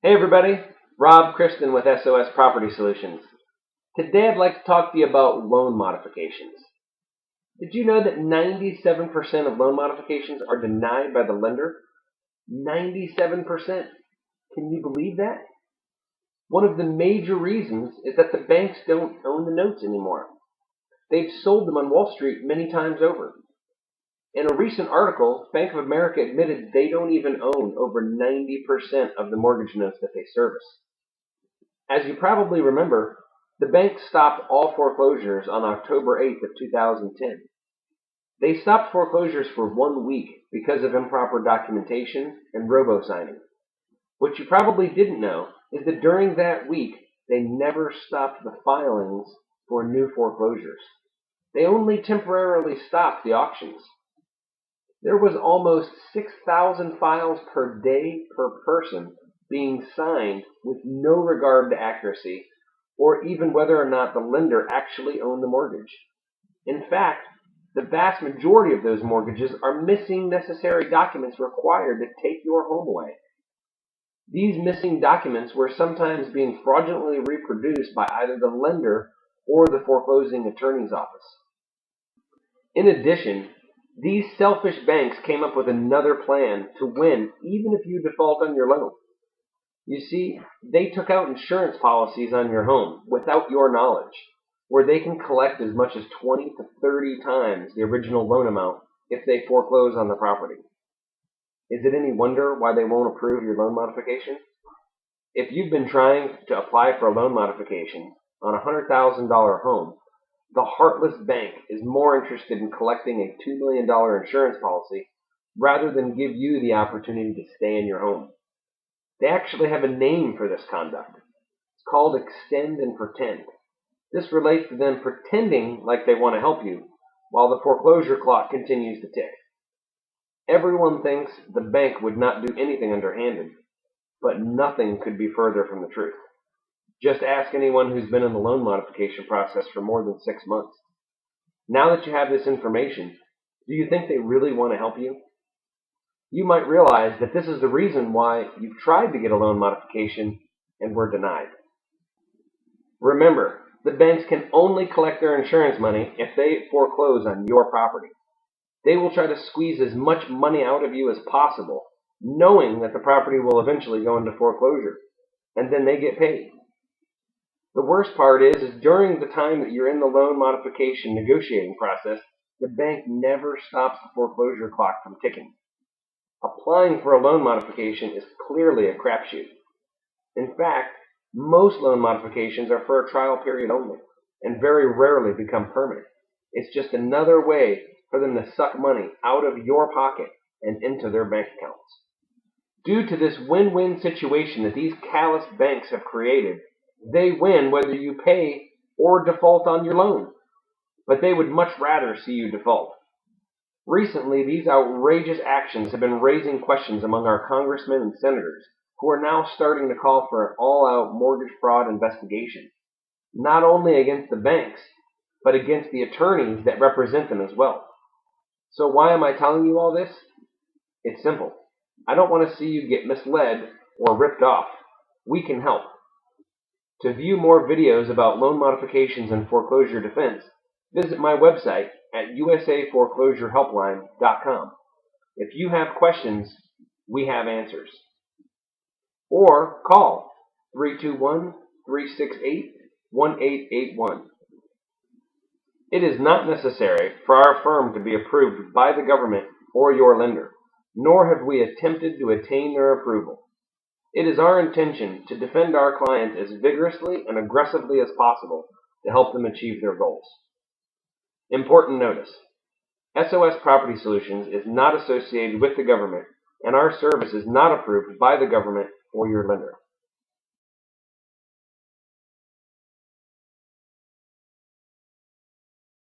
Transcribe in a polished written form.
Hey everybody, Rob Kristen with SOS Property Solutions. Today I'd like to talk to you about loan modifications. Did you know that 97% of loan modifications are denied by the lender? 97%. Can you believe that? One of the major reasons is that the banks don't own the notes anymore. They've sold them on Wall Street many times over. In a recent article, Bank of America admitted they don't even own over 90% of the mortgage notes that they service. As you probably remember, the bank stopped all foreclosures on October 8th of 2010. They stopped foreclosures for 1 week because of improper documentation and robo-signing. What you probably didn't know is that during that week, they never stopped the filings for new foreclosures. They only temporarily stopped the auctions. There was almost 6,000 files per day per person being signed with no regard to accuracy or even whether or not the lender actually owned the mortgage. In fact, the vast majority of those mortgages are missing necessary documents required to take your home away. These missing documents were sometimes being fraudulently reproduced by either the lender or the foreclosing attorney's office. In addition, these selfish banks came up with another plan to win even if you default on your loan. You see, they took out insurance policies on your home without your knowledge, where they can collect as much as 20 to 30 times the original loan amount if they foreclose on the property. Is it any wonder why they won't approve your loan modification? If you've been trying to apply for a loan modification on a $100,000 home, the heartless bank is more interested in collecting a $2 million insurance policy rather than give you the opportunity to stay in your home. They actually have a name for this conduct. It's called extend and pretend. This relates to them pretending like they want to help you while the foreclosure clock continues to tick. Everyone thinks the bank would not do anything underhanded, but nothing could be further from the truth. Just ask anyone who's been in the loan modification process for more than 6 months. Now that you have this information, do you think they really want to help you? You might realize that this is the reason why you've tried to get a loan modification and were denied. Remember, the banks can only collect their insurance money if they foreclose on your property. They will try to squeeze as much money out of you as possible, knowing that the property will eventually go into foreclosure, and then they get paid. The worst part is during the time that you're in the loan modification negotiating process, the bank never stops the foreclosure clock from ticking. Applying for a loan modification is clearly a crapshoot. In fact, most loan modifications are for a trial period only, and very rarely become permanent. It's just another way for them to suck money out of your pocket and into their bank accounts. Due to this win-win situation that these callous banks have created, they win whether you pay or default on your loan, but they would much rather see you default. Recently, these outrageous actions have been raising questions among our congressmen and senators, who are now starting to call for an all-out mortgage fraud investigation, not only against the banks, but against the attorneys that represent them as well. So why am I telling you all this? It's simple. I don't want to see you get misled or ripped off. We can help. To view more videos about loan modifications and foreclosure defense, visit my website at usaforeclosurehelpline.com. If you have questions, we have answers. Or call 321-368-1881. It is not necessary for our firm to be approved by the government or your lender, nor have we attempted to attain their approval. It is our intention to defend our clients as vigorously and aggressively as possible to help them achieve their goals. Important notice: SOS Property Solutions is not associated with the government, and our service is not approved by the government or your lender.